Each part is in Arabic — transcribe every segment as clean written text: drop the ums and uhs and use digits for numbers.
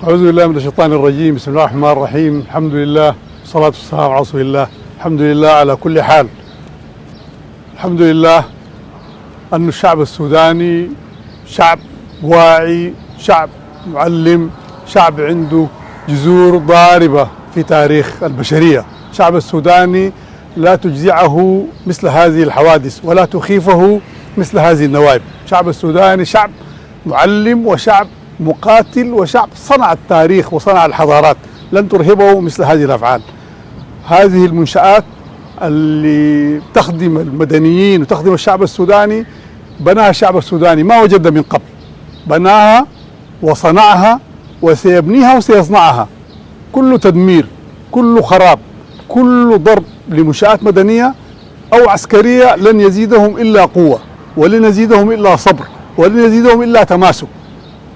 أعوذ بالله من الشيطان الرجيم. بسم الله الرحمن الرحيم. الحمد لله والصلاة والسلام على رسول الله. الحمد لله على كل حال. الحمد لله أن الشعب السوداني شعب واعي، شعب معلم، شعب عنده جذور ضاربة في تاريخ البشرية. الشعب السوداني لا تجزعه مثل هذه الحوادث ولا تخيفه مثل هذه النوائب. الشعب السوداني شعب معلم وشعب مقاتل وشعب صنع التاريخ وصنع الحضارات، لن ترهبه مثل هذه الأفعال. هذه المنشآت اللي تخدم المدنيين وتخدم الشعب السوداني بناها الشعب السوداني، ما وجد من قبل، بناها وصنعها وسيبنيها وسيصنعها. كل تدمير، كل خراب، كل ضرب لمنشآت مدنية أو عسكرية لن يزيدهم إلا قوة، ولن يزيدهم إلا صبر، ولن يزيدهم إلا تماسك.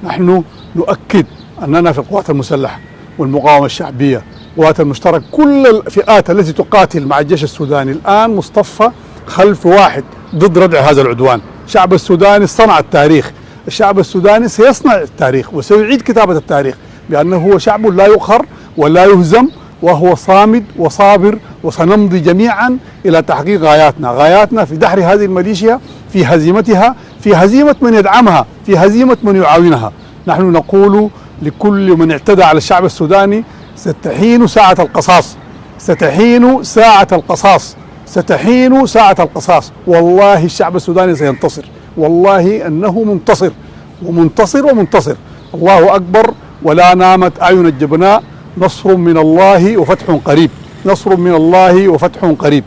نحن نؤكد أننا في القوات المسلحة والمقاومة الشعبية، القوات المشتركة، كل الفئات التي تقاتل مع الجيش السوداني الآن مصطفى خلف واحد ضد ردع هذا العدوان. الشعب السوداني صنع التاريخ، الشعب السوداني سيصنع التاريخ وسيعيد كتابة التاريخ بأنه هو شعب لا يقهر ولا يهزم، وهو صامد وصابر، وسنمضي جميعا إلى تحقيق غاياتنا في دحر هذه الميليشيا، في هزيمتها، في هزيمة من يدعمها، في هزيمة من يعاونها. نحن نقول لكل من اعتدى على الشعب السوداني: ستحين ساعة القصاص، ستحين ساعة القصاص، ستحين ساعة القصاص. والله الشعب السوداني سينتصر، والله أنه منتصر ومنتصر ومنتصر. الله أكبر، ولا نامت أعين الجبناء. نصر من الله وفتح قريب، نصر من الله وفتح قريب.